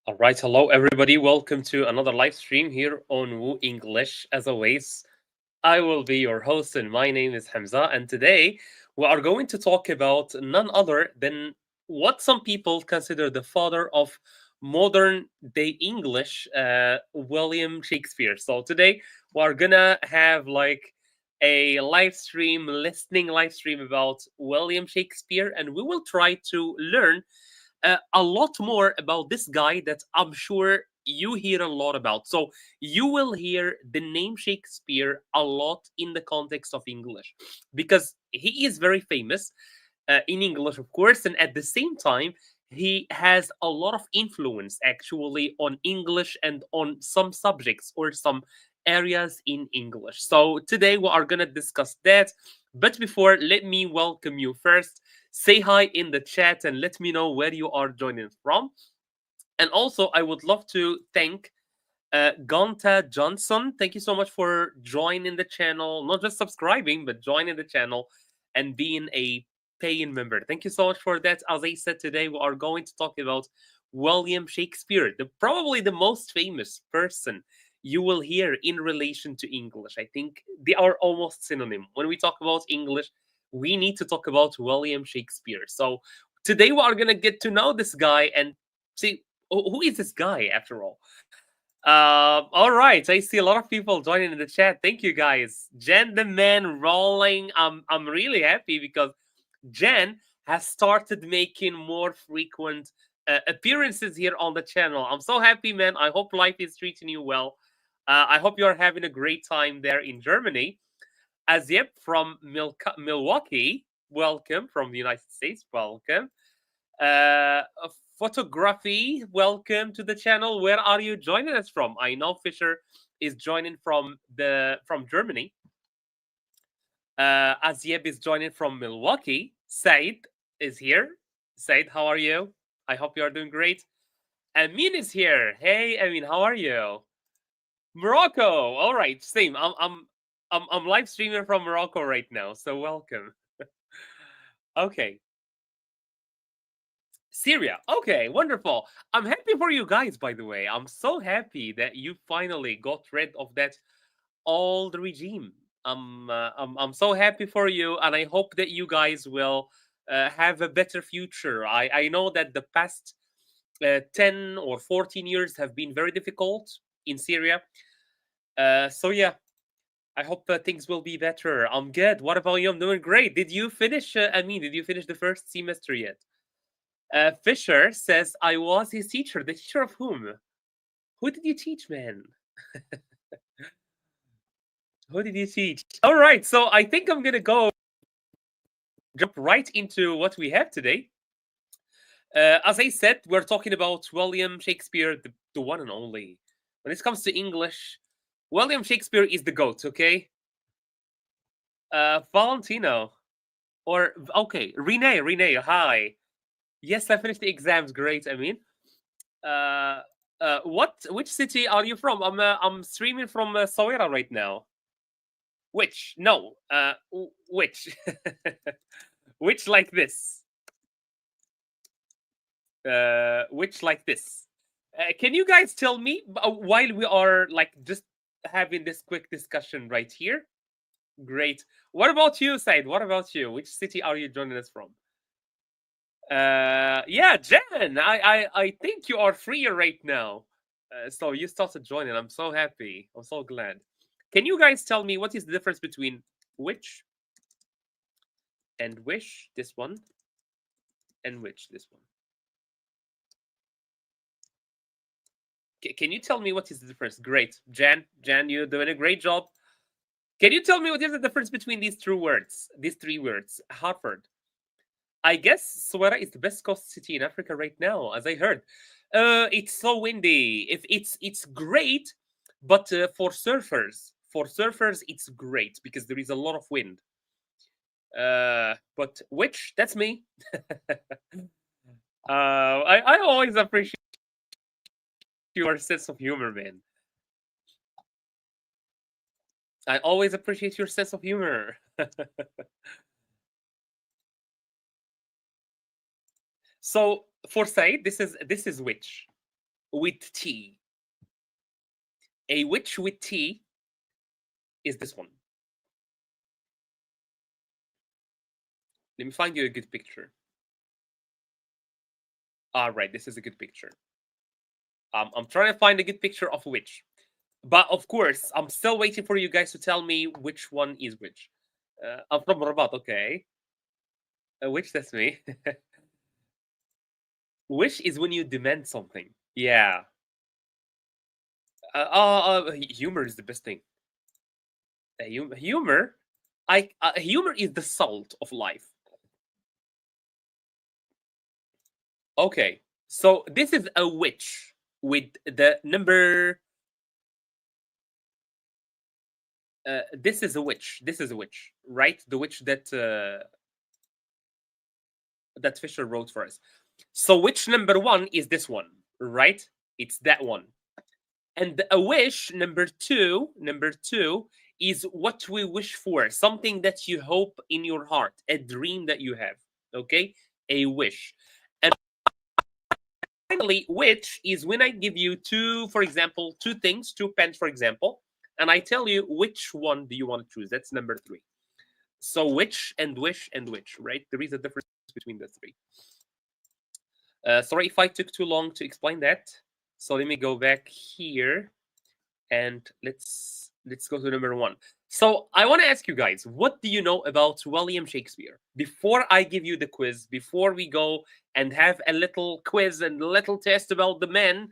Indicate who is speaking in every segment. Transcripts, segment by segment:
Speaker 1: All right, hello everybody. Welcome to another live stream here on Woo English. As always, I will be your host, and my name is Hamza. And today we are going to talk about none other than what some people consider the father of modern day English, William Shakespeare. So today we are gonna have like a listening live stream about William Shakespeare, and we will try to learn a lot more about this guy that I'm sure you hear a lot about. So you will hear the name Shakespeare a lot in the context of English because he is very famous in English, of course, and at the same time, he has a lot of influence actually on English and on some subjects or some areas in English. So today we are going to discuss that. But before, let me welcome you first. Say hi in the chat and let me know where you are joining from. And also, I would love to thank Gonta Johnson. Thank you so much for joining the channel, not just subscribing, but joining the channel and being a paying member. Thank you so much for that. As I said, today we are going to talk about William Shakespeare, probably the most famous person you will hear in relation to English. I think they are almost synonym. When we talk about English, we need to talk about William Shakespeare. So today we are going to get to know this guy and see who is this guy after all. All right, I see a lot of people joining in the chat. Thank you, guys. Jen the man rolling. I'm really happy because Jen has started making more frequent appearances here on the channel. I'm so happy, man. I hope life is treating you well. I hope you're having a great time there in Germany. Azyep from Milwaukee, welcome. From the United States, welcome. Uh, Photography, welcome to the channel. Where are you joining us from? I know Fisher is joining from Germany. Azyeb is joining from Milwaukee. Said is here. Said, how are you? I hope you are doing great. Amin is here. Hey, Amin, how are you? Morocco. All right, same. I'm live streaming from Morocco right now, so welcome. Okay. Syria. Okay, wonderful. I'm happy for you guys, by the way. I'm so happy that you finally got rid of that old regime. I'm so happy for you, and I hope that you guys will have a better future. I know that the past 10 or 14 years have been very difficult in Syria. So yeah, I hope things will be better. I'm good. What about you? I'm doing great. Did you finish? Did you finish the first semester yet? Fisher says, I was his teacher. The teacher of whom? Who did you teach, man? Who did you teach? All right, so I think I'm going to jump right into what we have today. As I said, we're talking about William Shakespeare, the one and only. When it comes to English, William Shakespeare is the GOAT, okay? Valentino. Or, okay, Renee, hi. Yes, I finished the exams. Great, I mean. Which city are you from? I'm streaming from Sawira right now. Which? No. Which? Which like this? Which like this? Can you guys tell me while we are like just having this quick discussion right here? Great. What about you, Said? What about you? Which city are you joining us from? Yeah, Jen. I think you are free right now. So you started joining. I'm so happy. I'm so glad. Can you guys tell me what is the difference between which and wish, this one, and which, this one? Can you tell me what is the difference? Great. Jan, you're doing a great job. Can you tell me what is the difference between these three words? Harvard. I guess Suwara is the best coast city in Africa right now, as I heard. It's so windy. If it's great, but for surfers, it's great because there is a lot of wind. But which? That's me. I always appreciate your sense of humor, man. I always appreciate your sense of humor. So for Said, this is which. with T. A witch with T is this one. Let me find you a good picture. All right, this is a good picture. I'm trying to find a good picture of which. But of course, I'm still waiting for you guys to tell me which one is which. I'm from Rabat, okay. Which, that's me. Wish is when you demand something. Yeah. Humor is the best thing. Humor, humor is the salt of life. Okay, so this is a witch with the number. This is a witch. This is a witch, right? The witch that that Fisher wrote for us. So witch number 1 is this one, right? It's that one. And a wish number two is what we wish for, something that you hope in your heart, a dream that you have. Okay, a wish. And finally, which is when I give you two, for example, two things, two pens, for example, and I tell you which one do you want to choose. That's number 3. So which and wish and which, right? There is a difference between the three. Sorry if I took too long to explain that. So let me go back here and let's go to number 1. So I want to ask you guys, what do you know about William Shakespeare? Before I give you the quiz, before we go and have a little quiz and a little test about the man,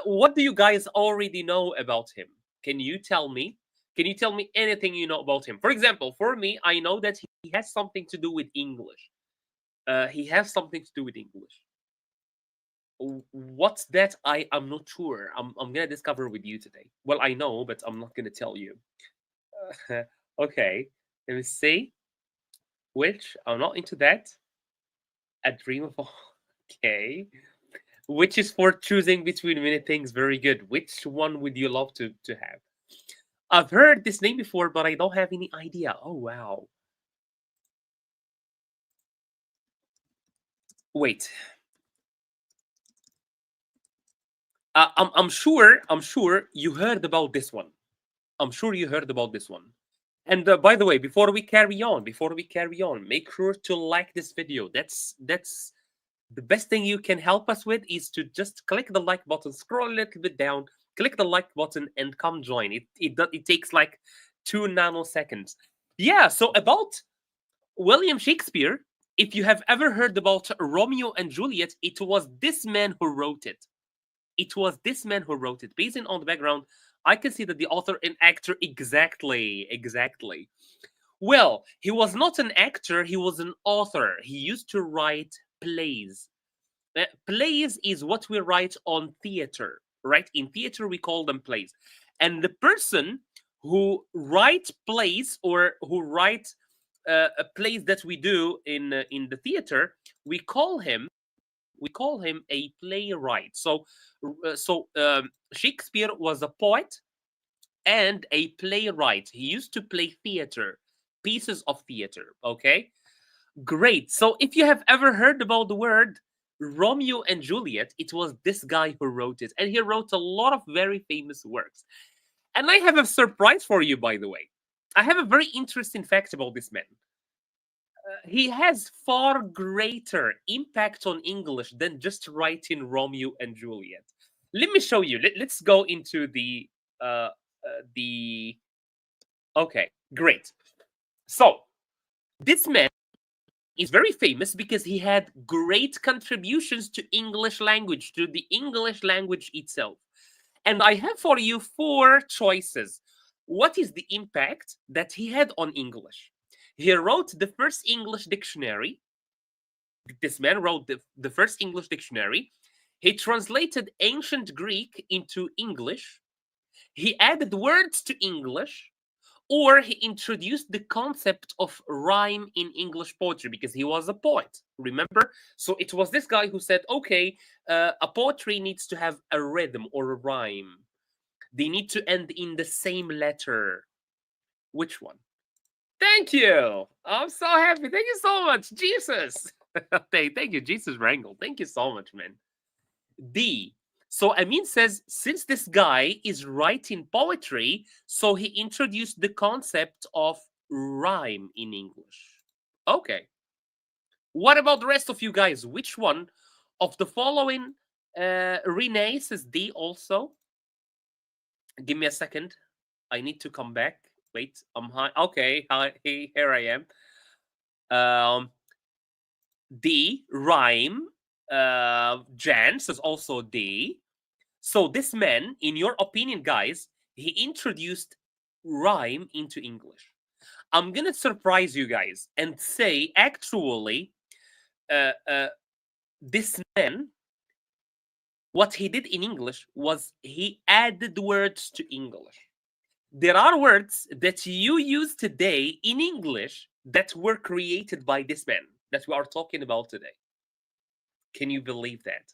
Speaker 1: what do you guys already know about him? Can you tell me? Can you tell me anything you know about him? For example, for me, I know that he has something to do with English. He has something to do with English. What's that? I'm not sure. I'm gonna discover with you today. Well, I know, but I'm not gonna tell you. Okay, let me see. Which I'm not into that. A dream of okay. Which is for choosing between many things. Very good. Which one would you love to have? I've heard this name before, but I don't have any idea. Oh wow. Wait. I'm sure you heard about this one. I'm sure you heard about this one. And by the way, before we carry on, make sure to like this video. That's the best thing you can help us with is to just click the like button, scroll a little bit down, click the like button, and come join. It takes like 2 nanoseconds. Yeah. So about William Shakespeare, if you have ever heard about Romeo and Juliet, it was this man who wrote it. It was this man who wrote it. Based on the background, I can see that the author and actor exactly. Well, he was not an actor, he was an author. He used to write plays. Plays is what we write on theater, right? In theater, we call them plays. And the person who writes plays or who writes plays that we do in the theater, we call him a playwright. So Shakespeare was a poet and a playwright. He used to play theater, pieces of theater. Okay, great. So if you have ever heard about the word Romeo and Juliet, it was this guy who wrote it, and he wrote a lot of very famous works. And I have a surprise for you, by the way. I have a very interesting fact about this man. He has far greater impact on English than just writing Romeo and Juliet. Let me show you. Let's go into the the. Okay, great. So this man is very famous because he had great contributions to English language, to the English language itself. And I have for you 4 choices. What is the impact that he had on English? He wrote the first English dictionary. This man wrote the first English dictionary. He translated ancient Greek into English. He added words to English, or he introduced the concept of rhyme in English poetry because he was a poet, remember? So it was this guy who said, okay, a poetry needs to have a rhythm or a rhyme. They need to end in the same letter. Which one? Thank you. I'm so happy. Thank you so much, Jesus. Thank you, Jesus Wrangle. Thank you so much, man. D. So Amin says, since this guy is writing poetry, so he introduced the concept of rhyme in English. Okay. What about the rest of you guys? Which one of the following Renee says D also? Give me a second. I need to come back. Wait, I'm high. Okay, hi, hey, here I am. D, rhyme. Jan says also D. So this man, in your opinion, guys, he introduced rhyme into English. I'm gonna surprise you guys and say, actually, uh, uh, this man, what he did in English was he added words to English. There are words that you use today in English that were created by this man that we are talking about today. Can you believe that?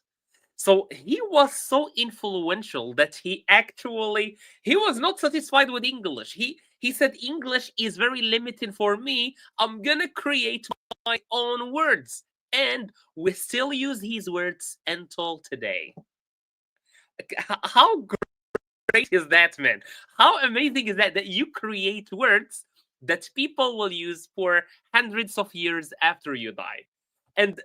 Speaker 1: So he was so influential that he was not satisfied with English. He said English is very limiting for me. I'm gonna create my own words. And we still use his words until today. How great is that, man? How amazing is that you create words that people will use for hundreds of years after you die? And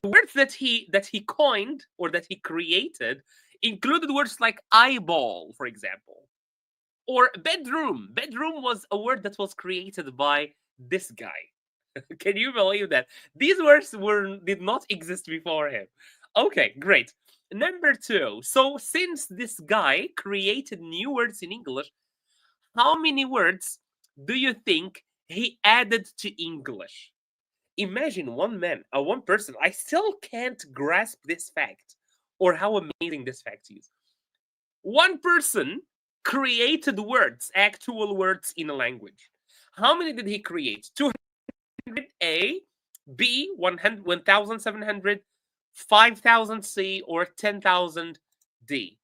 Speaker 1: the words that he coined or that he created included words like eyeball, for example, or bedroom. Bedroom was a word that was created by this guy. Can you believe that? These words did not exist before him. Okay, great. Number two. So since this guy created new words in English, how many words do you think he added to English? Imagine one person. I still can't grasp this fact or how amazing this fact is. One person created words, actual words in a language. How many did he create? 200 A, B, 100, 1,700, 5,000 C, or 10,000 D?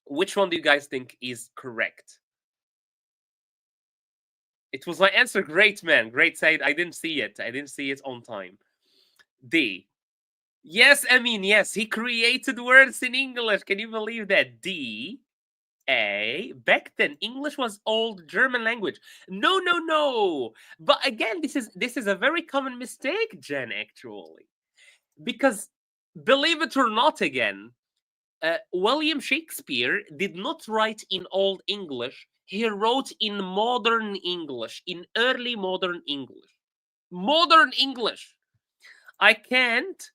Speaker 1: Which one do you guys think is correct? It was my answer. Great, man. Great, Said. I didn't see it. I didn't see it on time. D. Yes, I mean, yes, he created words in English. Can you believe that? D. A. Back then, English was old German language. No, no, no. But again, this is a very common mistake, Jen, actually. Because believe it or not, again, William Shakespeare did not write in Old English. He wrote in modern English, in early modern English. Modern English. I can't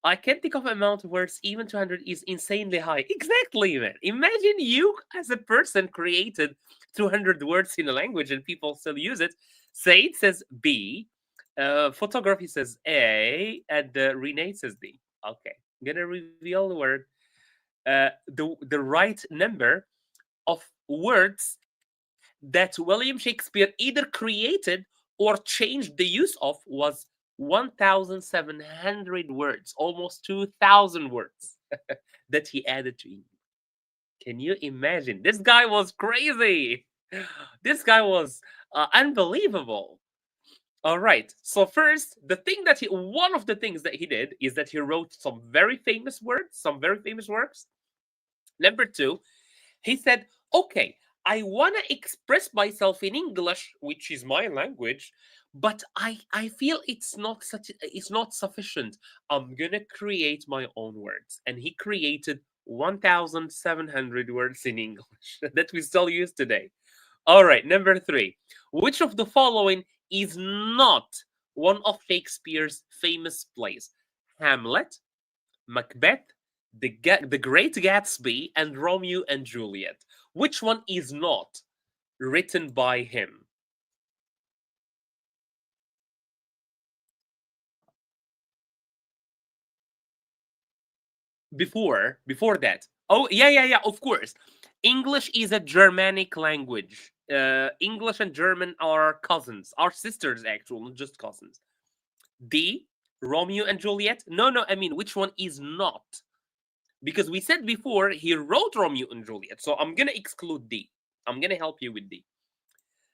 Speaker 1: I can't think of amount of words. Even 200 is insanely high. Exactly, man. Imagine you as a person created 200 words in a language and people still use it. Said says B. Photography says A. And Renee says D. Okay. I'm going to reveal the word. The right number of words that William Shakespeare either created or changed the use of was 1,700 words, almost 2,000 words that he added to English. Can you imagine? This guy was crazy. This guy was unbelievable. All right. So first, one of the things that he did is that he wrote some very famous words, some very famous works. Number two, he said, okay, I want to express myself in English, which is my language, but I feel it's not sufficient. I'm going to create my own words. And he created 1,700 words in English that we still use today. All right, number three. Which of the following is not one of Shakespeare's famous plays? Hamlet, Macbeth, the Great Gatsby, and Romeo and Juliet. Which one is not written by him? Before that. Oh, yeah, of course. English is a Germanic language. English and German are cousins, are sisters, actually, not just cousins. D, Romeo and Juliet. No, I mean, which one is not? Because we said before he wrote Romeo and Juliet, so I'm gonna exclude D. I'm gonna help you with D.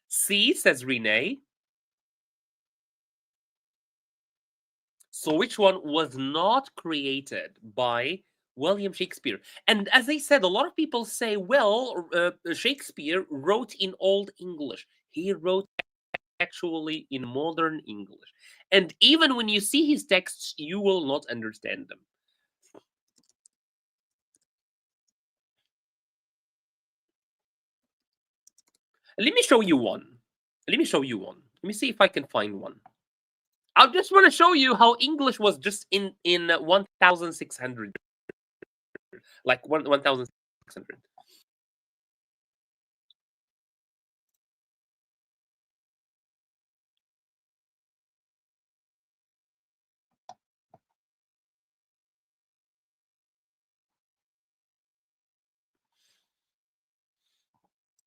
Speaker 1: C, says Renee. So which one was not created by William Shakespeare. And as I said, a lot of people say, well, Shakespeare wrote in Old English. He wrote actually in modern English. And even when you see his texts, you will not understand them. Let me show you one. Let me show you one. Let me see if I can find one. I just want to show you how English was just in 1600, like 1600.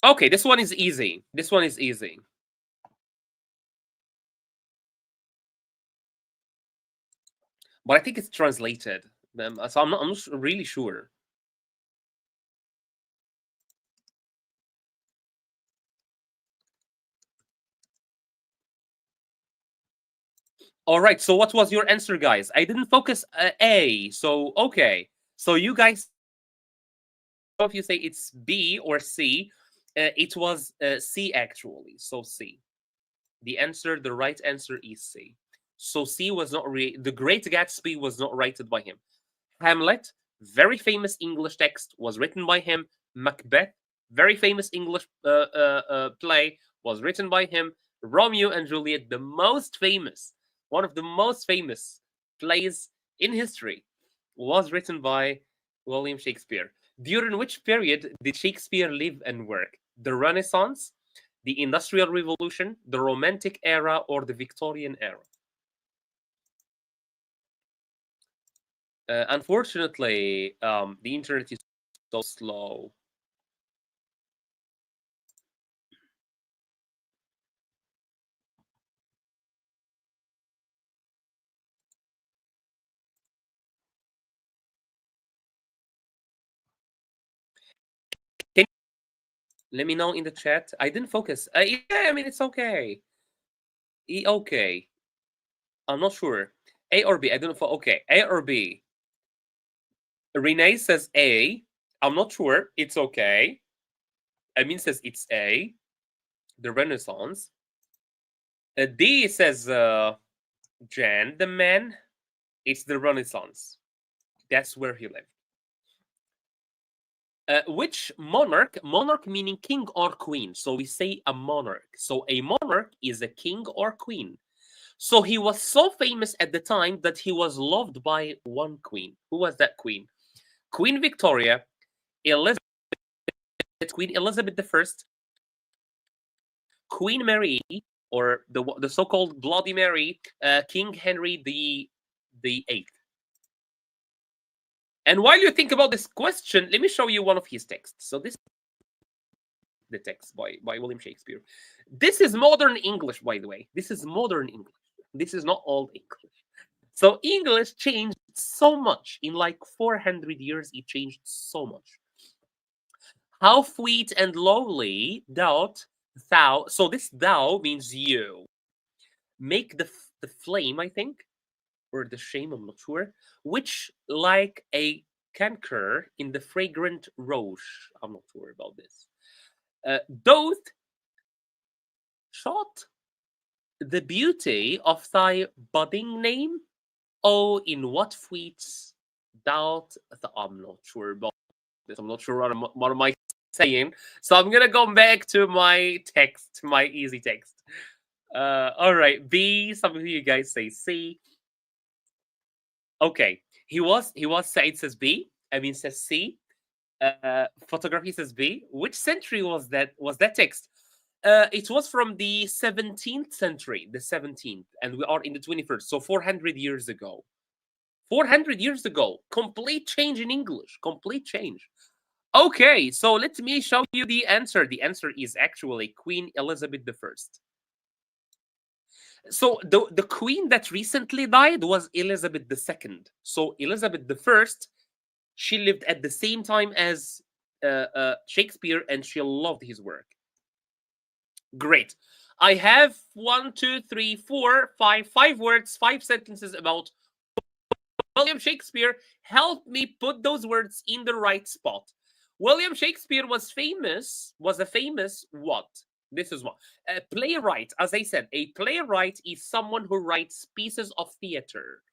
Speaker 1: Okay, this one is easy. This one is easy. But I think it's translated. So I'm not really sure. All right. So what was your answer, guys? I didn't focus A. So okay. So you guys, if you say it's B or C, it was C actually. So C. The right answer is C. So C was not the Great Gatsby was not written by him. Hamlet, very famous English text, was written by him. Macbeth, very famous English play, was written by him. Romeo and Juliet, one of the most famous plays in history, was written by William Shakespeare. During which period did Shakespeare live and work? The Renaissance, the Industrial Revolution, the Romantic era, or the Victorian era? Unfortunately, the internet is so slow. Can you let me know in the chat? I didn't focus. Yeah, I mean it's okay. Okay, I'm not sure. A or B? I don't know. Okay, A or B? Renee says A. I'm not sure. It's okay. Amin says it's A. The Renaissance. D says Jan, the man. It's the Renaissance. That's where he lived. Which monarch? Monarch meaning king or queen. So we say a monarch. So a monarch is a king or queen. So he was so famous at the time that he was loved by one queen. Who was that queen? Queen Victoria, Elizabeth, Queen Elizabeth I, Queen Mary, or the so-called Bloody Mary, King Henry the Eighth. And while you think about this question, let me show you one of his texts. So this is the text by William Shakespeare. This is modern English, by the way. This is modern English. This is not old English. So English changed so much in like 400 years. It changed so much. How sweet and lowly thou. So this thou means you. Make the flame, I think, or the shame, I'm not sure, which like a canker in the fragrant rose. I'm not sure about this. Doth shot the beauty of thy budding name. Oh, in what feats thou? I'm not sure about this. I'm not sure what am I saying. So I'm gonna go back to my text, my easy text. All right, B. Some of you guys say C. Okay, he was Said says B. Amin says C. Photography says B. Which century was that? Was that text? It was from the 17th century, the 17th, and we are in the 21st, so 400 years ago. 400 years ago, complete change in English, complete change. Okay, so let me show you the answer. The answer is actually Queen Elizabeth I. So the queen that recently died was Elizabeth II. So Elizabeth I, she lived at the same time as Shakespeare, and she loved his work. Great. I have 1, 2, 3, 4, 5 words, 5 sentences about William Shakespeare, help me put those words in the right spot. William Shakespeare was a famous what? This is what. A playwright, as I said, a playwright is someone who writes pieces of theater.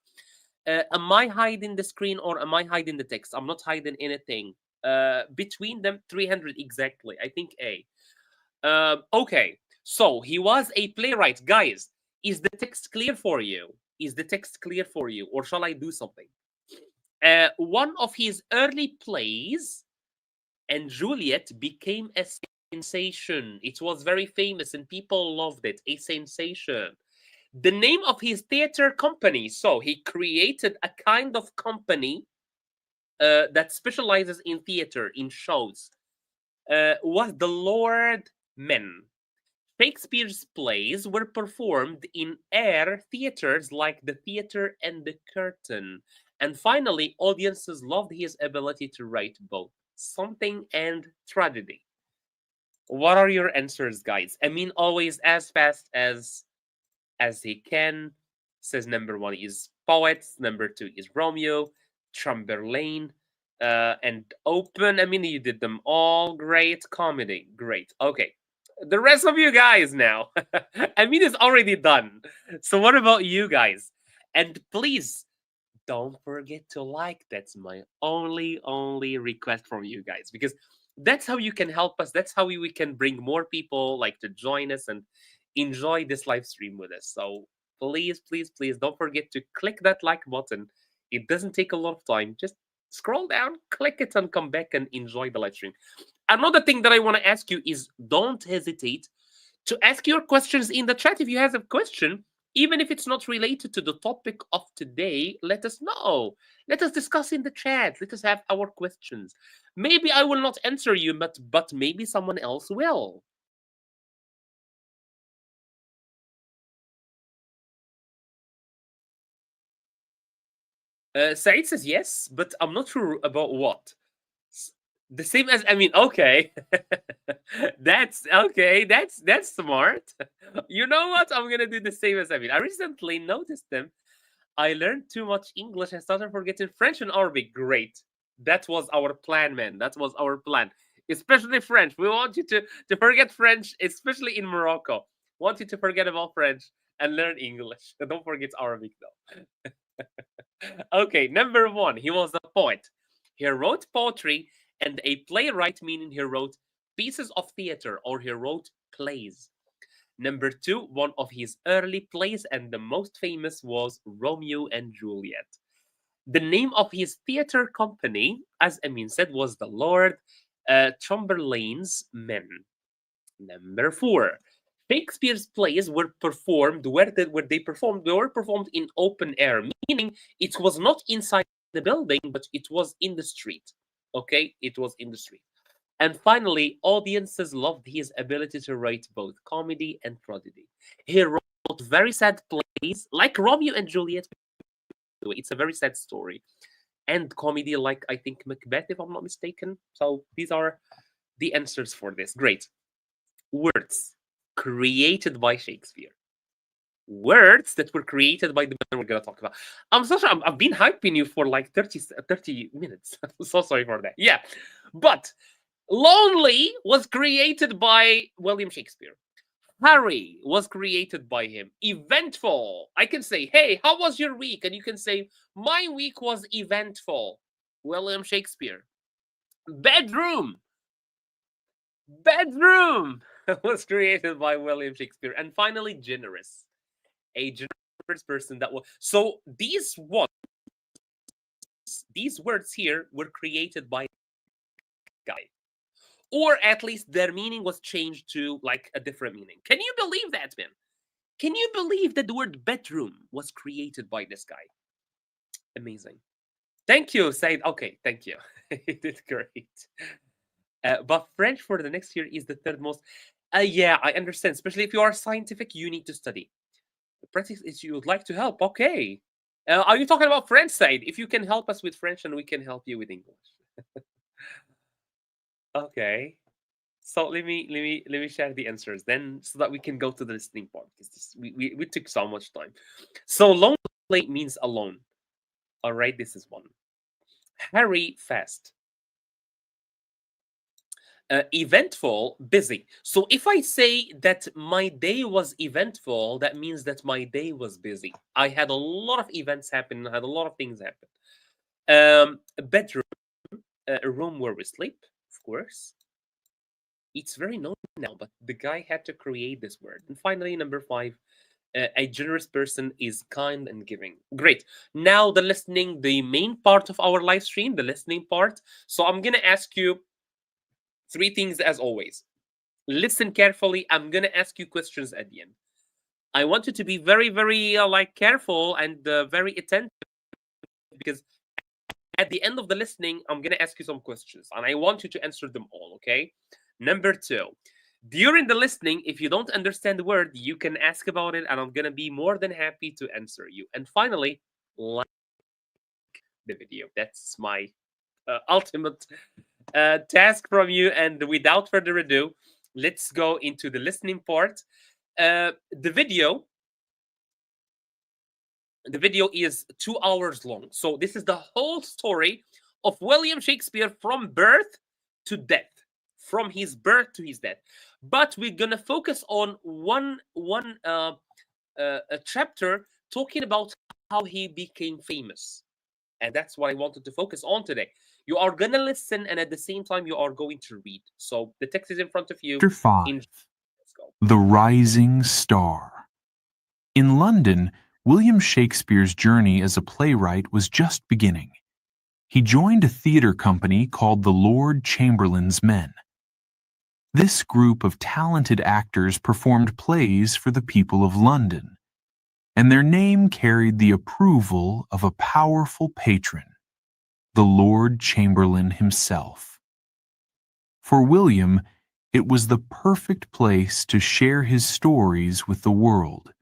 Speaker 1: Am I hiding the screen or am I hiding the text? I'm not hiding anything. Between them, 300 exactly. I think A. Okay, so he was a playwright. Guys, is the text clear for you? Is the text clear for you? Or shall I do something? One of his early plays, and Juliet, became a sensation. It was very famous and people loved it. A sensation. The name of his theater company, so he created a kind of company that specializes in theater, in shows, was the Lord Men. Shakespeare's plays were performed in air theaters like the Theatre and the Curtain. And finally, audiences loved his ability to write both something and tragedy. What are your answers, guys? I mean, always as fast as he can. Says number one is Poets, number two is Romeo, Chamberlain, and Open. I mean, you did them all. Great. Comedy. Great. Okay. The rest of you guys now. I mean, it's already done. So what about you guys? And please don't forget to like. That's my only request from you guys, because that's how you can help us. That's how we can bring more people like to join us and enjoy this live stream with us. So please don't forget to click that like button. It doesn't take a lot of time. Just scroll down, click it, and come back and enjoy the live stream. Another thing that I want to ask you is, don't hesitate to ask your questions in the chat. If you have a question, even if it's not related to the topic of today, let us know. Let us discuss in the chat. Let us have our questions. Maybe I will not answer you, but maybe someone else will. Said says yes, but I'm not sure about what. The same as, I mean, okay. That's okay. That's smart. You know what? I'm gonna do the same as, I mean, I recently noticed them. I learned too much English and started forgetting French and Arabic. Great. That was our plan, man. That was our plan. Especially French. We want you to forget French, especially in Morocco. Want you to forget about French and learn English. Don't forget Arabic though. Okay, number one, he was a poet. He wrote poetry, and a playwright, meaning he wrote pieces of theater or he wrote plays. Number two, one of his early plays and the most famous was Romeo and Juliet. The name of his theater company, as Amin said, was the Lord Chamberlain's Men. Number four, Shakespeare's plays were performed were they performed? They were performed in open air, meaning it was not inside the building, but it was in the street. Okay, it was in the street. And finally, audiences loved his ability to write both comedy and tragedy. He wrote very sad plays like Romeo and Juliet. It's a very sad story. And comedy like, I think, Macbeth, if I'm not mistaken. So these are the answers for this. Great. Words created by Shakespeare. Words that were created by the man we're going to talk about. I'm so sorry. I've been hyping you for like 30 minutes. I'm so sorry for that. Yeah. But Lonely was created by William Shakespeare. Harry was created by him. Eventful. I can say, hey, how was your week? And you can say, my week was eventful. William Shakespeare. Bedroom. Bedroom was created by William Shakespeare. And finally, generous. A generous person that was. So these words here were created by a guy. Or at least their meaning was changed to like a different meaning. Can you believe that, man? Can you believe that the word bedroom was created by this guy? Amazing. Thank you, Said. Okay, thank you. You did great. But French for the next year is the third most. Yeah, I understand. Especially if you are scientific, you need to study. The practice is you would like to help. Okay. Are you talking about French, Said? If you can help us with French, and we can help you with English. Okay. So let me share the answers then, so that we can go to the listening part, because we took so much time. So lonely means alone. All right, this is one. Hurry fast. Eventful, busy. So if I say that my day was eventful, that means that my day was busy. I had a lot of events happen. I had a lot of things happen. A bedroom, a room where we sleep, of course. It's very known now, but the guy had to create this word. And finally, number 5, a generous person is kind and giving. Great. Now the listening, the main part of our live stream, the listening part. So I'm gonna ask you 3 things as always. Listen carefully. I'm gonna ask you questions at the end. I want you to be very, very careful and very attentive, because at the end of the listening, I'm gonna ask you some questions, and I want you to answer them all. Okay. Number 2. During the listening, if you don't understand the word, you can ask about it, and I'm gonna be more than happy to answer you. And finally, like the video. That's my ultimate task from you. And without further ado, let's go into the listening part. The video is 2 hours long. So this is the whole story of William Shakespeare from birth to death, from his birth to his death. But we're gonna focus on one a chapter talking about how he became famous, and that's what I wanted to focus on today. You are gonna listen, and at the same time, you are going to read. So the text is in front of you.
Speaker 2: Chapter 5.
Speaker 1: Let's go.
Speaker 2: The Rising Star. In London, William Shakespeare's journey as a playwright was just beginning. He joined a theatre company called the Lord Chamberlain's Men. This group of talented actors performed plays for the people of London, and their name carried the approval of a powerful patron, the Lord Chamberlain himself. For William, it was the perfect place to share his stories with the world.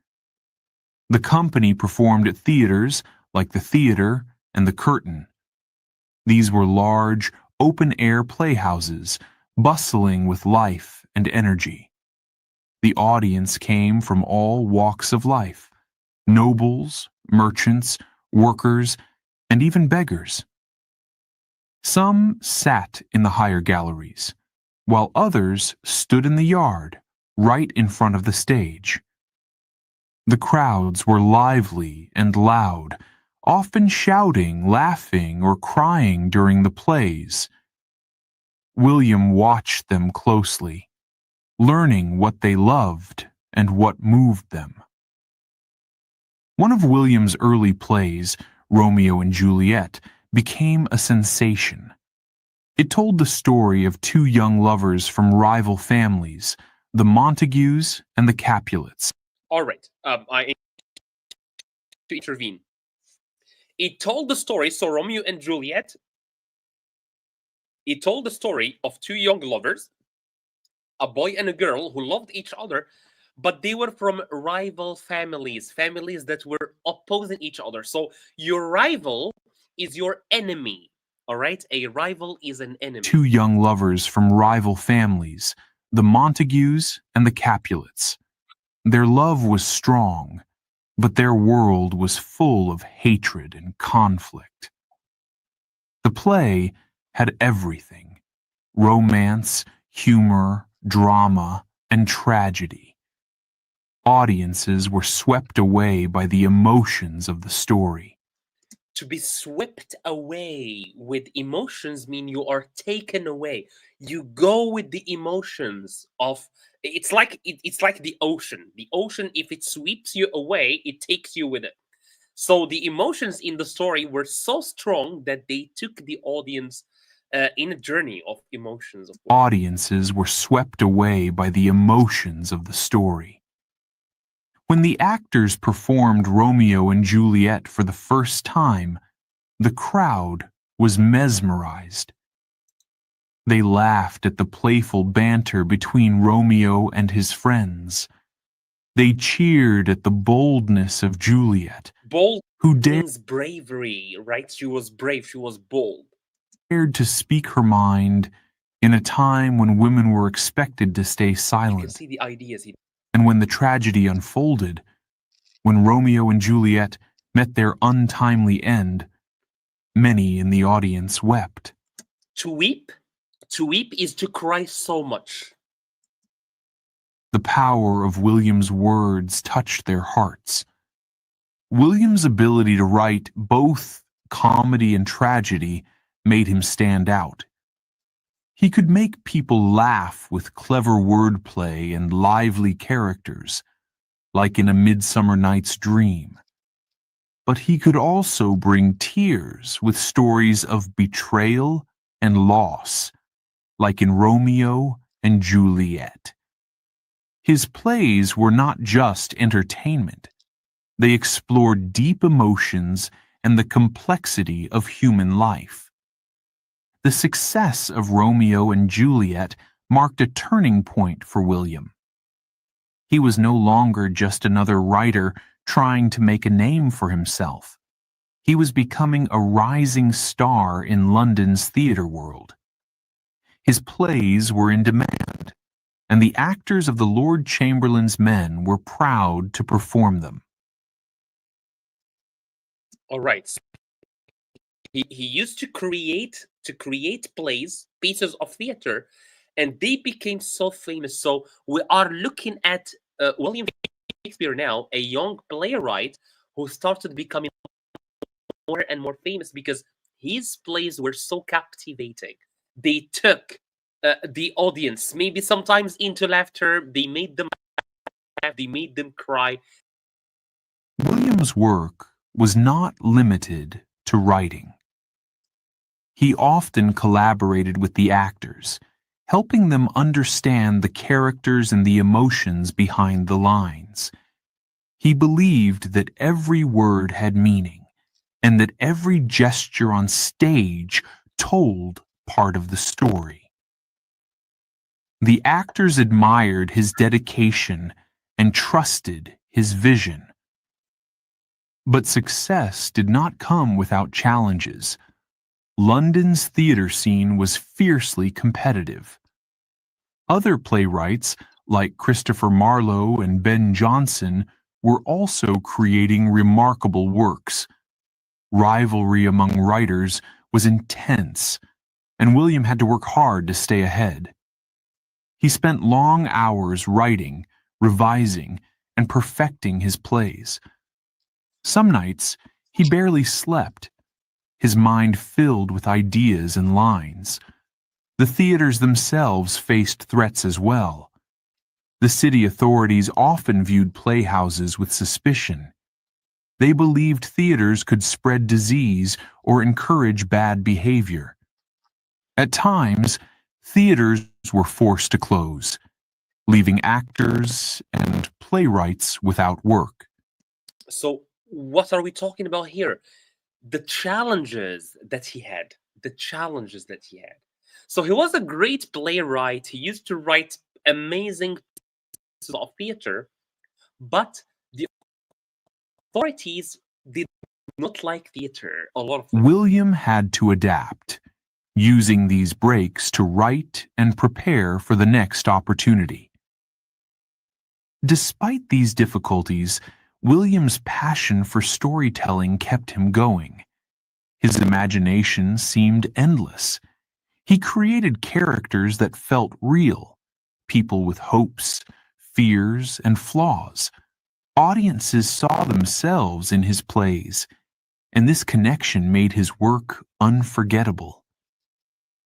Speaker 2: The company performed at theaters like the Theatre and the Curtain. These were large, open-air playhouses, bustling with life and energy. The audience came from all walks of life: nobles, merchants, workers, and even beggars. Some sat in the higher galleries, while others stood in the yard, right in front of the stage. The crowds were lively and loud, often shouting, laughing, or crying during the plays. William watched them closely, learning what they loved and what moved them. One of William's early plays, Romeo and Juliet, became a sensation. It told the story of 2 young lovers from rival families, the Montagues and the Capulets.
Speaker 1: All right. I need to intervene. It told the story, so Romeo and Juliet, it told the story of 2 young lovers, a boy and a girl who loved each other, but they were from rival families that were opposing each other. So your rival is your enemy, all right? A rival is an enemy.
Speaker 2: 2 young lovers from rival families, the Montagues and the Capulets. Their love was strong, but their world was full of hatred and conflict. The play had everything: romance, humor, drama, and tragedy. Audiences were swept away by the emotions of the story.
Speaker 1: To be swept away with emotions mean you are taken away. You go with the emotions of it's like the ocean. The ocean, if it sweeps you away, it takes you with it. So the emotions in the story were so strong that they took the audience in a journey of emotions.
Speaker 2: Audiences were swept away by the emotions of the story. When the actors performed Romeo and Juliet for the first time, the crowd was mesmerized. They laughed at the playful banter between Romeo and his friends. They cheered at the boldness of Juliet,
Speaker 1: who means bravery, right? She was brave, she was bold.
Speaker 2: Dared to speak her mind in a time when women were expected to stay silent.
Speaker 1: You can see the ideas.
Speaker 2: And when the tragedy unfolded, when Romeo and Juliet met their untimely end, Many in the audience wept.
Speaker 1: To weep? To weep is to cry so much.
Speaker 2: The power of William's words touched their hearts. William's ability to write both comedy and tragedy made him stand out. He could make people laugh with clever wordplay and lively characters, like in A Midsummer Night's Dream. But he could also bring tears with stories of betrayal and loss, like in Romeo and Juliet. His plays were not just entertainment. They explored deep emotions and the complexity of human life. The success of Romeo and Juliet marked a turning point for William. He was no longer just another writer trying to make a name for himself. He was becoming a rising star in London's theatre world. His plays were in demand, and the actors of the Lord Chamberlain's men were proud to perform them.
Speaker 1: All right. So he used to create plays, pieces of theater, and they became so famous. So we are looking at William Shakespeare now, a young playwright who started becoming more and more famous because his plays were so captivating. They took the audience, maybe sometimes into laughter. They made them laugh. They made them cry.
Speaker 2: William's work was not limited to writing. He often collaborated with the actors, helping them understand the characters and the emotions behind the lines. He believed that every word had meaning, and that every gesture on stage told part of the story. The actors admired his dedication and trusted his vision. But success did not come without challenges. London's theatre scene was fiercely competitive. Other playwrights, like Christopher Marlowe and Ben Jonson, were also creating remarkable works. Rivalry among writers was intense, and William had to work hard to stay ahead. He spent long hours writing, revising, and perfecting his plays. Some nights, he barely slept, his mind filled with ideas and lines. The theaters themselves faced threats as well. The city authorities often viewed playhouses with suspicion. They believed theaters could spread disease or encourage bad behavior. At times, theaters were forced to close, leaving actors and playwrights without work.
Speaker 1: So, what are we talking about here? The challenges that he had. The challenges that he had. So, he was a great playwright. He used to write amazing pieces of theater, but the authorities did not like theater, a lot of them.
Speaker 2: William had to adapt, using these breaks to write and prepare for the next opportunity. Despite these difficulties, William's passion for storytelling kept him going. His imagination seemed endless. He created characters that felt real, people with hopes, fears, and flaws. Audiences saw themselves in his plays, and this connection made his work unforgettable.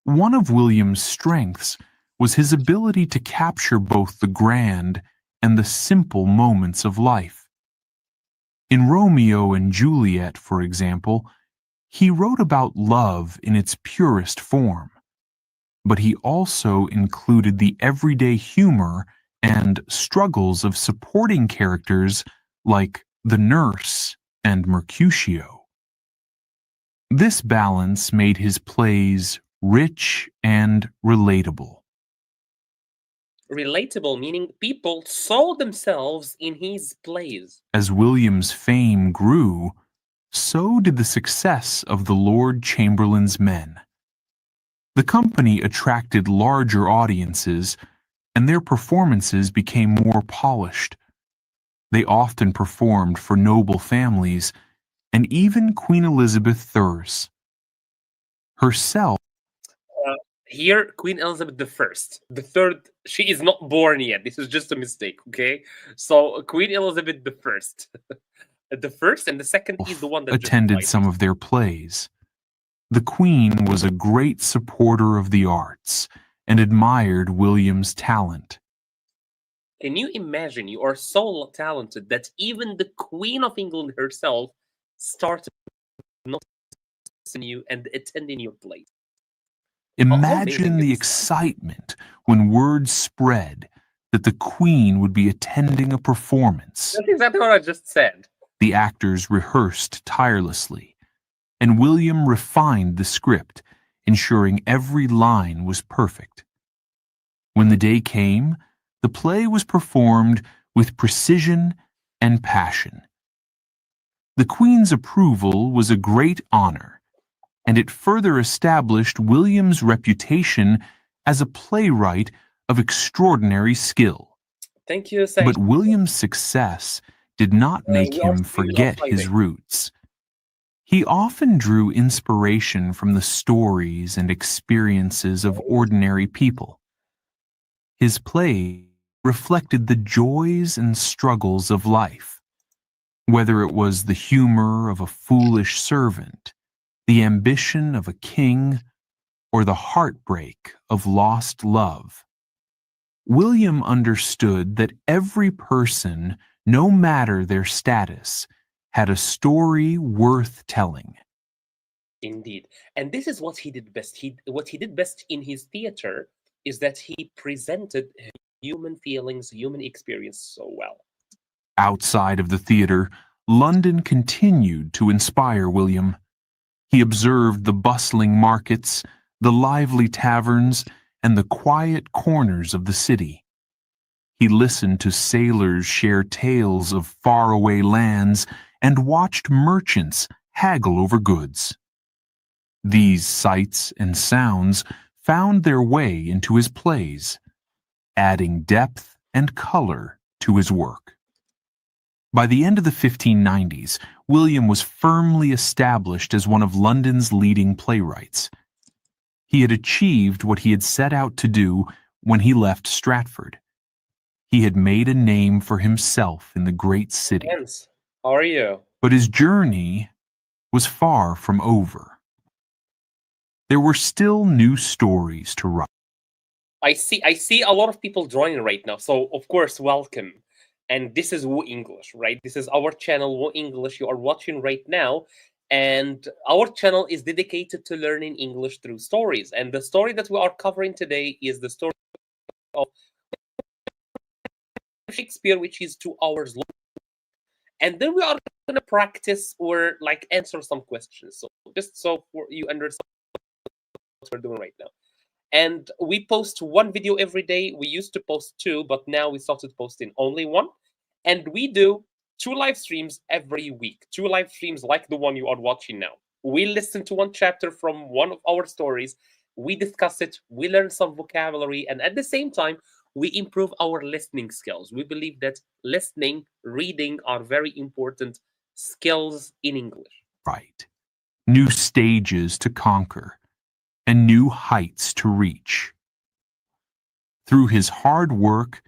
Speaker 2: One of William's strengths was his ability to capture both the grand and the simple moments of life. In Romeo and Juliet, for example, he wrote about love in its purest form, but he also included the everyday humor and struggles of supporting characters like the nurse and Mercutio. This balance made his plays rich and relatable.
Speaker 1: Relatable, meaning people saw themselves in his plays.
Speaker 2: As William's fame grew, so did the success of the Lord Chamberlain's men. The company attracted larger audiences, and their performances became more polished. They often performed for noble families, and even Queen Elizabeth II's Herself
Speaker 1: Uh, Here, Queen Elizabeth the First, the third, she is not born yet. This is just a mistake, okay? So Queen Elizabeth the First, the first, and the second is the one that just
Speaker 2: attended
Speaker 1: died
Speaker 2: some of their plays. The Queen was a great supporter of the arts and admired William's talent.
Speaker 1: Can you imagine? You are so talented that even the Queen of England herself started noticing you and attending your plays. How amazing
Speaker 2: Imagine
Speaker 1: is
Speaker 2: the
Speaker 1: this?
Speaker 2: excitement when word spread that the Queen would be attending a performance.
Speaker 1: That's exactly what I just said.
Speaker 2: The actors rehearsed tirelessly, and William refined the script, ensuring every line was perfect. When the day came, the play was performed with precision and passion. The Queen's approval was a great honor, and it further established William's reputation as a playwright of extraordinary skill.
Speaker 1: Thank you,
Speaker 2: But
Speaker 1: thank you.
Speaker 2: William's success did not make
Speaker 1: We are
Speaker 2: him
Speaker 1: still not
Speaker 2: forget his
Speaker 1: fighting.
Speaker 2: roots. He often drew inspiration from the stories and experiences of ordinary people. His play reflected the joys and struggles of life, whether it was the humor of a foolish servant, the ambition of a king, or the heartbreak of lost love. William understood that every person, no matter their status, had a story worth telling.
Speaker 1: Indeed. And this is what he did best. What he did best in his theater is that he presented human feelings, human experience so well.
Speaker 2: Outside of the theater, London continued to inspire William. He observed the bustling markets, the lively taverns, and the quiet corners of the city. He listened to sailors share tales of faraway lands and watched merchants haggle over goods. These sights and sounds found their way into his plays, adding depth and color to his work. By the end of the 1590s, William was firmly established as one of London's leading playwrights. He had achieved what he had set out to do when he left Stratford. He had made a name for himself in the great city.
Speaker 1: Hans, how are you?
Speaker 2: But his journey was far from over. There were still new stories to write.
Speaker 1: I see a lot of people joining right now. So of course, welcome. And this is Woo English, right? This is our channel, Woo English, you are watching right now. And our channel is dedicated to learning English through stories. And the story that we are covering today is the story of Shakespeare, which is 2 hours long. And then we are going to practice or like answer some questions. So just so for you understand what we're doing right now. And we post one video every day. We used to post two, but now we started posting only one. And we do 2 live streams every week, 2 live streams like the one you are watching now. We listen to one chapter from one of our stories, we discuss it, we learn some vocabulary, and at the same time, we improve our listening skills. We believe that listening, reading are very important skills in English.
Speaker 2: Right. New stages to conquer, and new heights to reach. Through his hard work,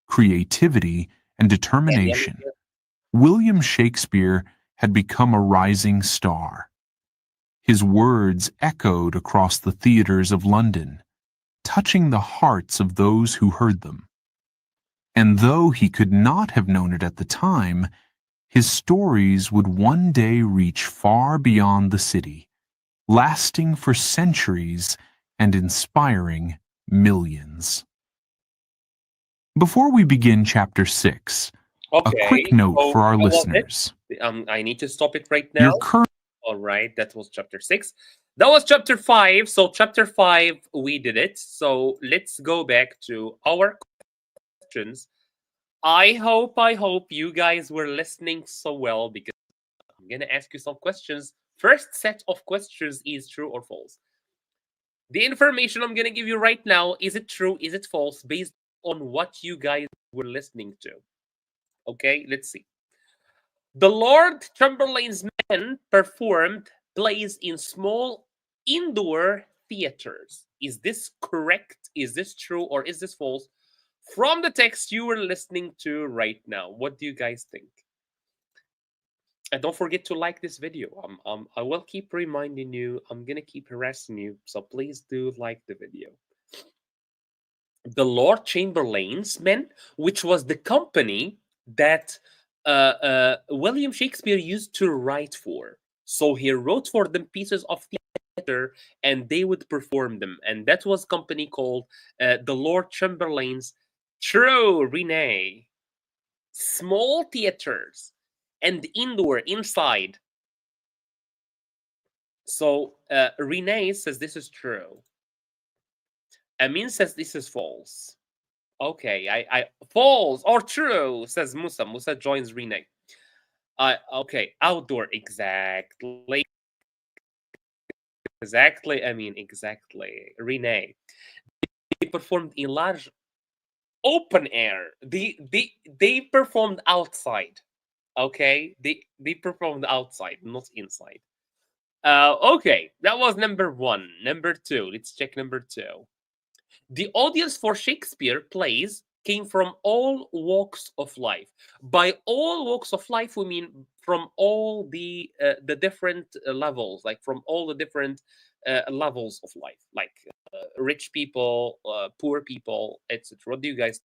Speaker 2: creativity, and determination, William Shakespeare had become a rising star. His words echoed across the theaters of London, touching the hearts of those who heard them. And though he could not have known it at the time, his stories would one day reach far beyond the city, lasting for centuries and inspiring millions. Before we begin Chapter 6, a quick note for our listeners.
Speaker 1: I need to stop it right now.
Speaker 2: Your current
Speaker 1: All right, that was chapter 6. That was chapter 5. So chapter 5, we did it. So let's go back to our questions. I hope you guys were listening so well because I'm going to ask you some questions. First set of questions is true or false. The information I'm going to give you right now, is it true, is it false, based on what you guys were listening to? Okay, let's see. The Lord Chamberlain's men performed plays in small indoor theaters. Is this correct? Is this true or is this false? From the text you are listening to right now, what do you guys think? And don't forget to like this video. I will keep reminding you. I'm gonna keep harassing you, so please do like the video. The Lord Chamberlain's Men, which was the company that William Shakespeare used to write for. So he wrote for them pieces of theater, and they would perform them. And that was company called the Lord Chamberlain's. True, Renee. Small theaters and indoor, inside. So Renee says this is true. Amin says this is false. Okay, I false or true, says Musa. Musa joins Renee. Okay, outdoor, exactly. Exactly, I mean, exactly. Renee. They performed in large open air. They performed outside. Okay? They performed outside, not inside. Okay, that was number one. Number two, let's check number two. The audience for Shakespeare plays came from all walks of life. By all walks of life, we mean from all the different levels, like from all the different levels of life, like rich people, poor people, etc. What do you guys?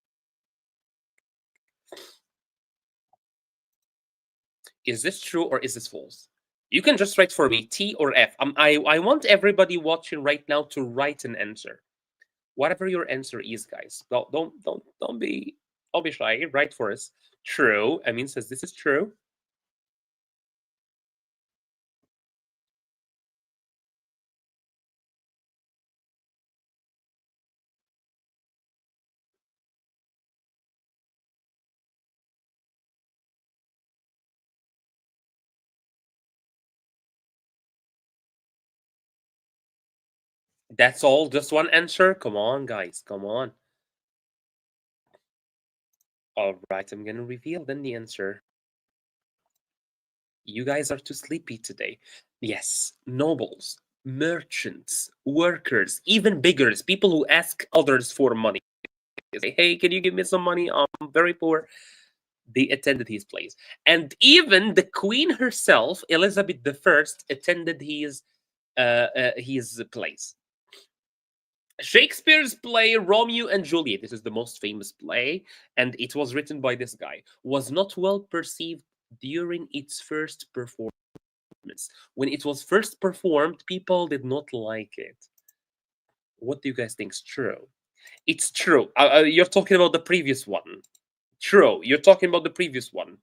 Speaker 1: Is this true or is this false? You can just write for me T or F. I want everybody watching right now to write an answer. Whatever your answer is, guys. Don't be shy. Write for us. True. I mean, says this is true. That's all. Just one answer. Come on, guys. Come on. All right. I'm gonna reveal then the answer. You guys are too sleepy today. Yes, nobles, merchants, workers, even beggars, people who ask others for money. Say, hey, can you give me some money? I'm very poor. They attended his plays. And even the queen herself, Elizabeth I, attended his plays. Shakespeare's play Romeo and Juliet, this is the most famous play, and it was written by this guy, was not well perceived during its first performance. When it was first performed, people did not like it. What do you guys think is true? It's true. You're talking about the previous one. True. You're talking about the previous one.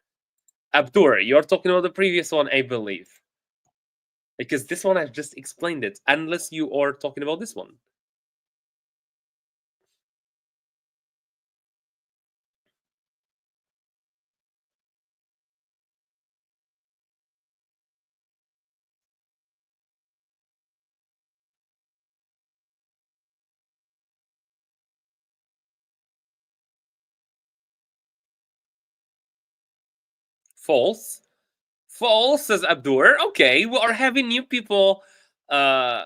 Speaker 1: Abdur, you're talking about the previous one, I believe. Because this one I've just explained it, unless you are talking about this one. False. False, says Abdur. Okay, we are having new people. Uh,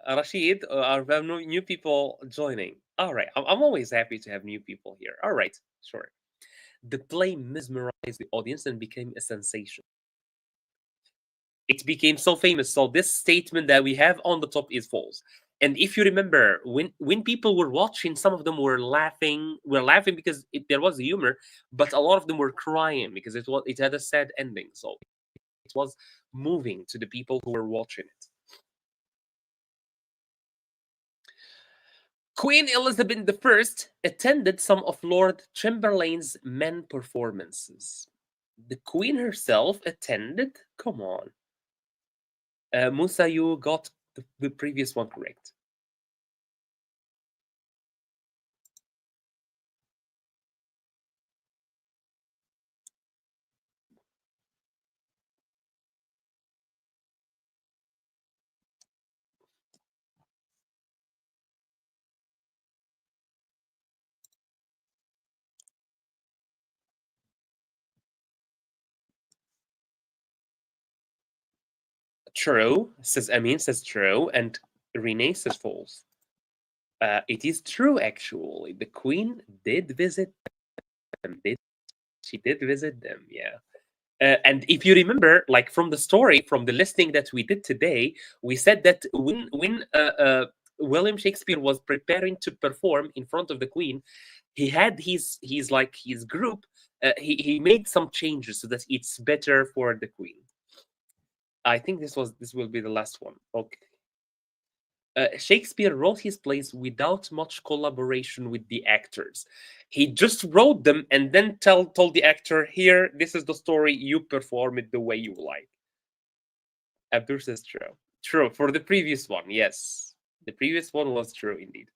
Speaker 1: Rashid, we have new people joining. All right, I'm always happy to have new people here. All right, sure. The play mesmerized the audience and became a sensation. It became so famous. So this statement that we have on the top is false. And if you remember, when people were watching, some of them were laughing. Were laughing because there was humor, but a lot of them were crying because it had a sad ending. So it was moving to the people who were watching it. Queen Elizabeth I attended some of Lord Chamberlain's men performances. The Queen herself attended. Come on. Musa, you got the previous one correct. True, says Amin, says true, and Renee says false. It is true, actually. The queen did visit them. She did visit them, yeah. And if you remember, like from the story, from the listing that we did today, we said that when William Shakespeare was preparing to perform in front of the Queen, he had his group. He made some changes so that it's better for the Queen. I think this will be the last one. Okay. Shakespeare wrote his plays without much collaboration with the actors. He just wrote them and then told the actor, "Here, this is the story. You perform it the way you like." Abdur says true. True for the previous one. Yes, the previous one was true indeed.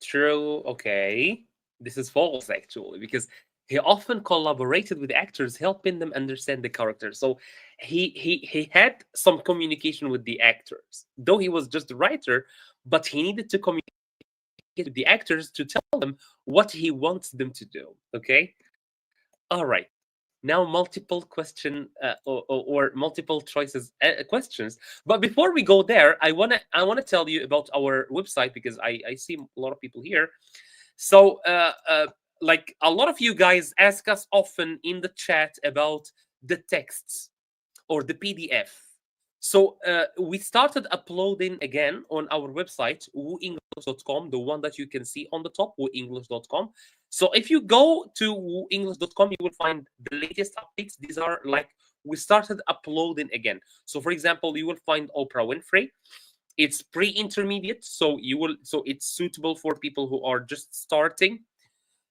Speaker 1: True. Okay. This is false actually because he often collaborated with actors, helping them understand the character. So he had some communication with the actors, though he was just a writer, but he needed to communicate with the actors to tell them what he wants them to do. Okay. All right. Now multiple question or multiple choices questions. But before we go there, I wanna tell you about our website because I see a lot of people here. So like a lot of you guys ask us often in the chat about the texts or the PDF. So we started uploading again on our website, wooenglish.com, the one that you can see on the top, wooenglish.com. So if you go to wooenglish.com, you will find the latest updates. These are like we started uploading again. So for example, you will find Oprah Winfrey. It's pre-intermediate, so it's suitable for people who are just starting.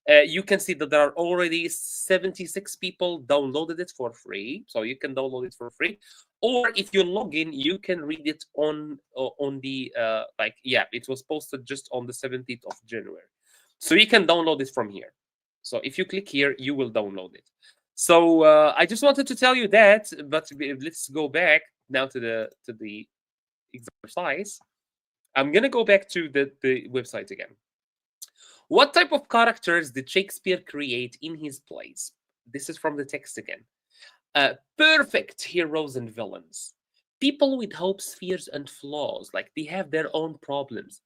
Speaker 1: You can see that there are already 76 people downloaded it for free, so you can download it for free. Or if you log in, you can read it on the like yeah, it was posted just on the 17th of January, so you can download it from here. So if you click here, you will download it. So I just wanted to tell you that, but let's go back now to the exercise. I'm gonna go back to the website again. What type of characters did Shakespeare create in his plays? This is from the text again. Perfect heroes and villains. People with hopes, fears, and flaws, like they have their own problems.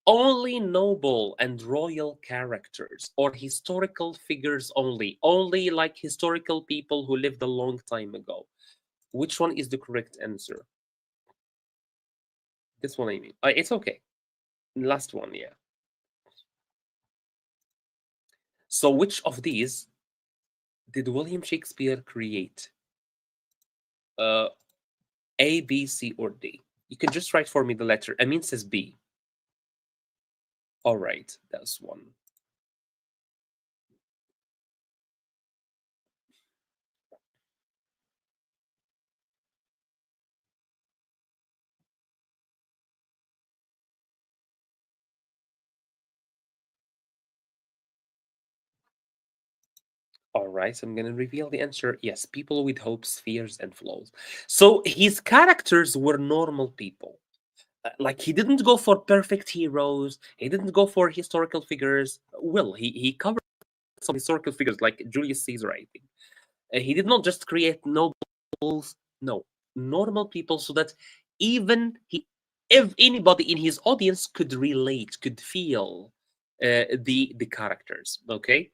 Speaker 1: Only noble and royal characters or historical figures only. Only like historical people who lived a long time ago. Which one is the correct answer? This one, I mean. It's okay. Last one, yeah. So, which of these did William Shakespeare create? Uh, A, B, C, or D? You can just write for me the letter. Amin says B. All right, that's one. All right, so I'm going to reveal the answer. Yes, people with hopes, fears, and flaws. So his characters were normal people. Like he didn't go for perfect heroes. He didn't go for historical figures. Well, he covered some historical figures like Julius Caesar, I think. He did not just create nobles. No, normal people, so that even if anybody in his audience could relate, could feel the characters. Okay.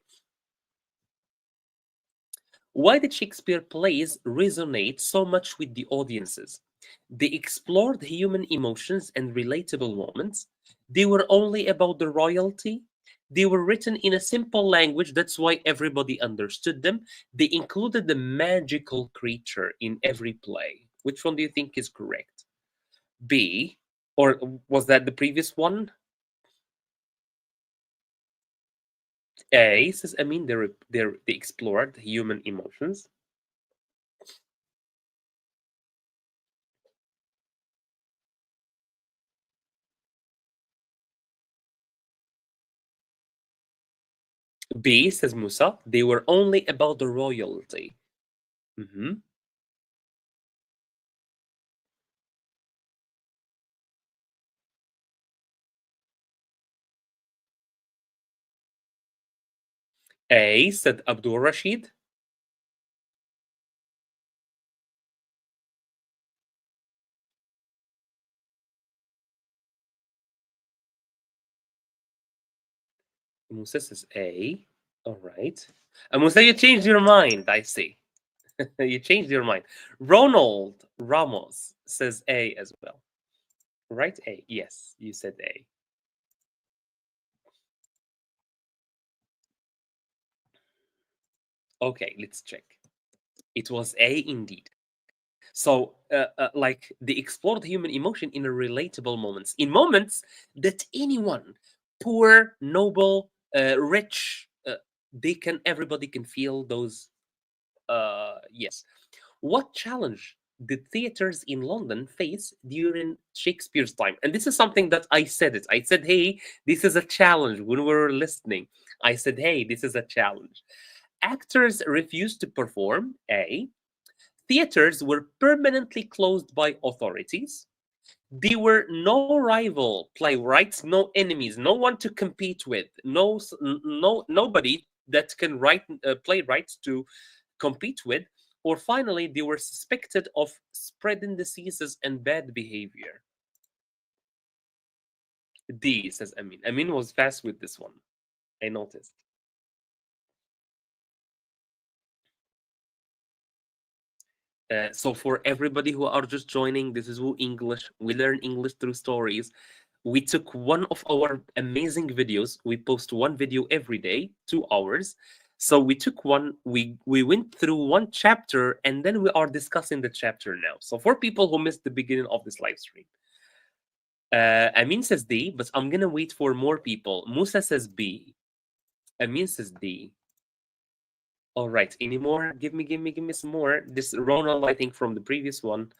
Speaker 1: Why did Shakespeare plays resonate so much with the audiences? They explored human emotions and relatable moments. They were only about the royalty. They were written in a simple language, that's why everybody understood them. They included the magical creature in every play. Which one do you think is correct? B, or was that the previous one? A says, I mean, they explored human emotions. B, says Musa, they were only about the royalty. Mhm. A, said Abdul Rashid. Musa says A. All right. Musa, you changed your mind, I see. You changed your mind. Ronald Ramos says A as well. Right? A. Yes, you said A. Okay, let's check. It was A indeed. So, like, they explored human emotion in relatable moments, in moments that anyone, poor, noble, rich, everybody can feel those. Yes. What challenge did theaters in London face during Shakespeare's time? And this is something that I said it. I said, hey, this is a challenge when we were listening. I said, hey, this is a challenge. Actors refused to perform, A. Theaters were permanently closed by authorities. There were no rival playwrights, no enemies, no one to compete with, nobody that can write playwrights to compete with. Or finally, they were suspected of spreading diseases and bad behavior. D, says Amin. Amin was fast with this one. I noticed. So for everybody who are just joining, this is Woo English. We learn English through stories. We took one of our amazing videos. We post one video every day, 2 hours. So we took one, we went through one chapter, and then we are discussing the chapter now. So for people who missed the beginning of this live stream, Amin says D, but I'm gonna wait for more people. Musa says B. Amin says D. All right, any more? Give me some more. This Ronald, I think, from the previous one.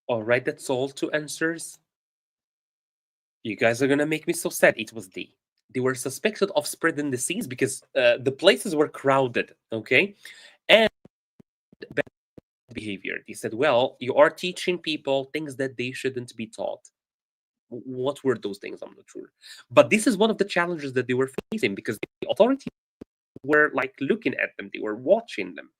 Speaker 1: All right, that's all two answers. You guys are gonna make me so sad. It was D. They were suspected of spreading disease because the places were crowded, okay? And bad behavior. They said, well, you are teaching people things that they shouldn't be taught. What were those things? I'm not sure. But this is one of the challenges that they were facing because the authorities were like looking at them, they were watching them.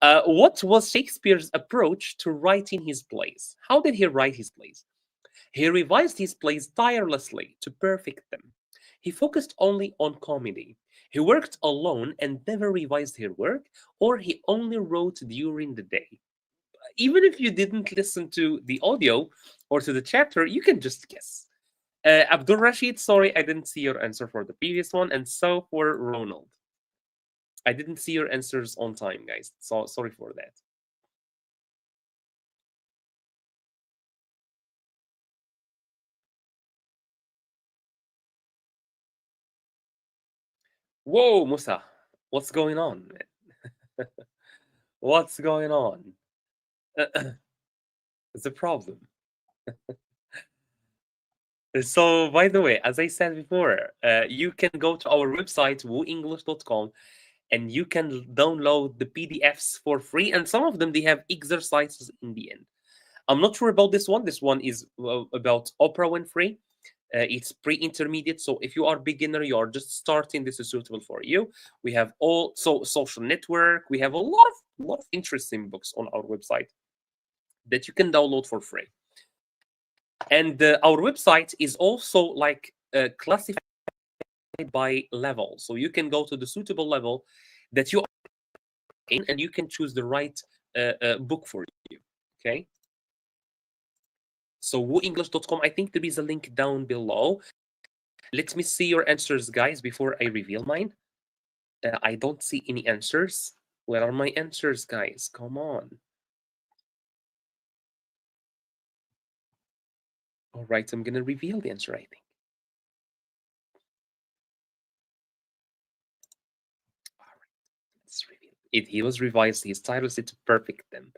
Speaker 1: What was Shakespeare's approach to writing his plays? How did he write his plays? He revised his plays tirelessly to perfect them. He focused only on comedy. He worked alone and never revised his work, or he only wrote during the day. Even if you didn't listen to the audio or to the chapter, you can just guess. Abdul Rashid, sorry, I didn't see your answer for the previous one, and so for Ronald. I didn't see your answers on time, guys. So sorry for that. Whoa, Musa, what's going on, man? What's going on? It's a problem. So, by the way, as I said before, you can go to our website, wooenglish.com, and you can download the PDFs for free. And some of them, they have exercises in the end. I'm not sure about this one. This one is about Oprah Winfrey. It's pre-intermediate, so if you are beginner, you are just starting, this is suitable for you. We have all social network. We have a lot of interesting books on our website that you can download for free. And our website is also like classified by level, so you can go to the suitable level that you are in, and you can choose the right book for you. Okay. So wooenglish.com. I think there is a link down below. Let me see your answers, guys, before I reveal mine. I don't see any answers. Where are my answers, guys? Come on. All right, I'm gonna reveal the answer, I think. All right, let's reveal it. He was revised. His title said to perfect them,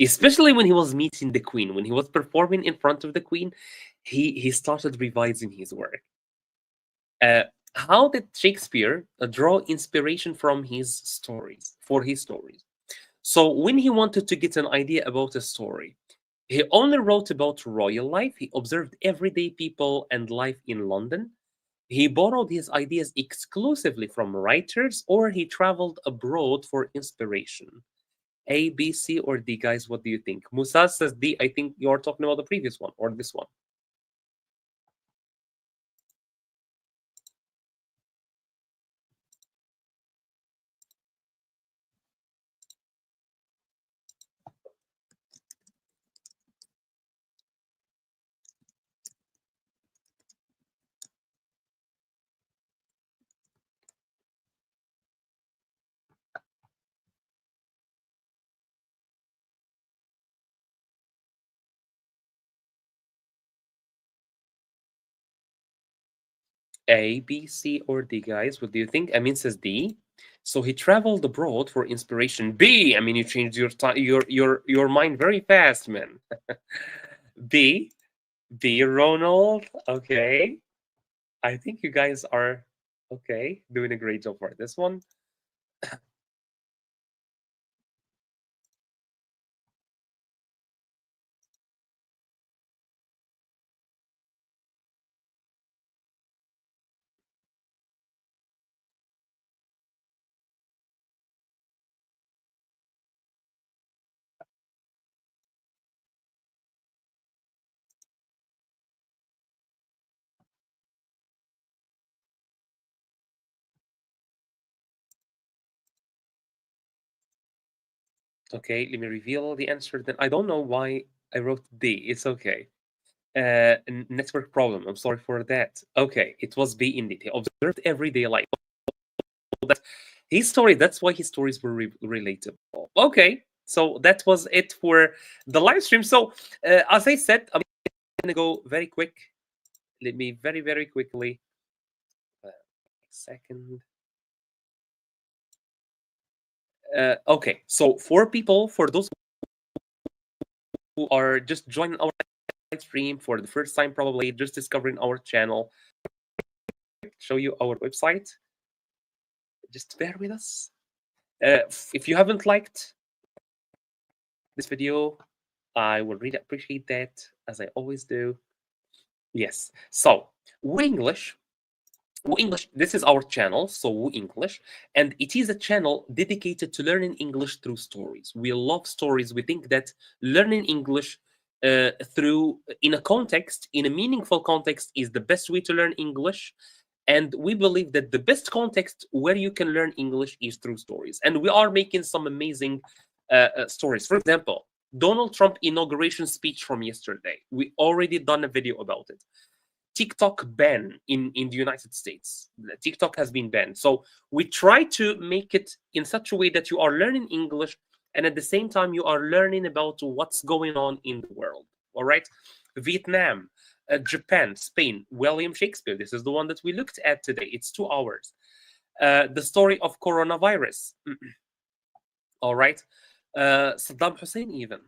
Speaker 1: especially when he was meeting the queen. When he was performing in front of the queen, he started revising his work. Uh, how did Shakespeare draw inspiration from his stories for his stories? So when he wanted to get an idea about a story, he only wrote about royal life. He observed everyday people and life in London. He borrowed his ideas exclusively from writers, or he traveled abroad for inspiration. A, B, C, or D, guys? What do you think? Musa says D. I think you're talking about the previous one or this one. A, B, C, or D, guys? What do you think? Amin says D. So he traveled abroad for inspiration. B. I mean, you changed your mind very fast, man. B. B. Ronald. Okay. I think you guys are okay, doing a great job for this one. Okay, let me reveal the answer. Then I don't know why I wrote D. It's okay. Network problem. I'm sorry for that. Okay, it was B indeed. He observed everyday life. That his story. That's why his stories were relatable. Okay, so that was it for the live stream. So as I said, I'm gonna go very quick. Let me very quickly. Second. Okay, so for those who are just joining our live stream for the first time, probably just discovering our channel, show you our website. Just bear with us. If you haven't liked this video, I would really appreciate that, as I always do. Yes. So, WooEnglish. WooEnglish, this is our channel, so WooEnglish, and it is a channel dedicated to learning English through stories. We love stories. We think that learning English through in a context, in a meaningful context, is the best way to learn English. And we believe that the best context where you can learn English is through stories. And we are making some amazing stories. For example, Donald Trump inauguration speech from yesterday. We already done a video about it. TikTok ban in the United States. TikTok has been banned. So we try to make it in such a way that you are learning English and at the same time you are learning about what's going on in the world. All right. Vietnam, Japan, Spain, William Shakespeare. This is the one that we looked at today. It's 2 hours. The story of coronavirus. All right. Saddam Hussein, even.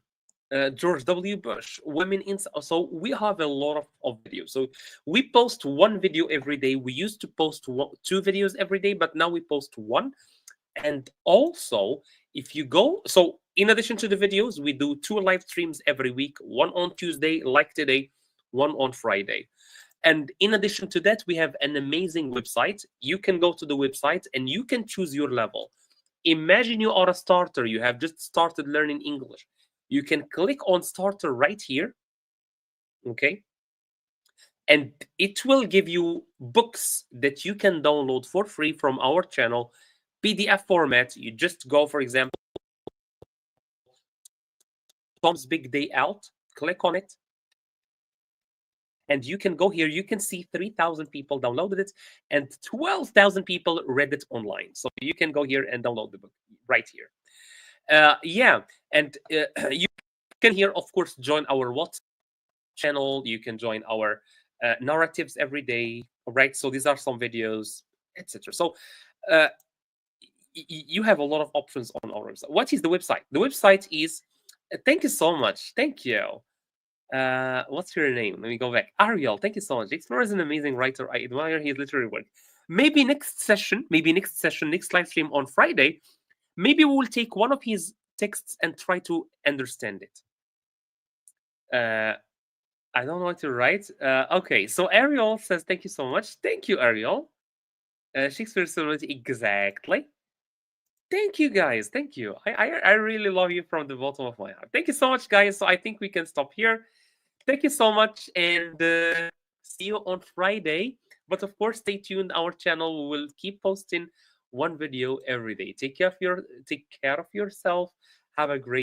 Speaker 1: George W. Bush, women in. So we have a lot of videos. So we post one video every day. We used to post two videos every day, but now we post one. And also, if you go, so in addition to the videos, we do 2 live streams every week, one on Tuesday, like today, one on Friday. And in addition to that, we have an amazing website. You can go to the website and you can choose your level. Imagine you are a starter. You have just started learning English. You can click on starter right here. Okay. And it will give you books that you can download for free from our channel, PDF format. You just go, for example, Tom's Big Day Out, click on it. And you can go here. You can see 3,000 people downloaded it and 12,000 people read it online. So you can go here and download the book right here. Yeah, and you can here, of course, join our WhatsApp channel. You can join our narratives every day. Right. So these are some videos, etc. So uh, you have a lot of options on our website. What is the website? The website is. Thank you so much. Thank you. What's your name? Let me go back. Ariel, thank you so much. Explorer is an amazing writer. I admire his literary work. Maybe next session, next live stream on Friday, maybe we will take one of his texts and try to understand it. I don't know what to write. Okay, so Ariel says, thank you so much. Thank you, Ariel. Shakespeare Society, exactly. Thank you, guys. Thank you. I really love you from the bottom of my heart. Thank you so much, guys. So I think we can stop here. Thank you so much, and see you on Friday. But of course, stay tuned. Our channel we will keep posting one video every day. Take care of yourself. Have a great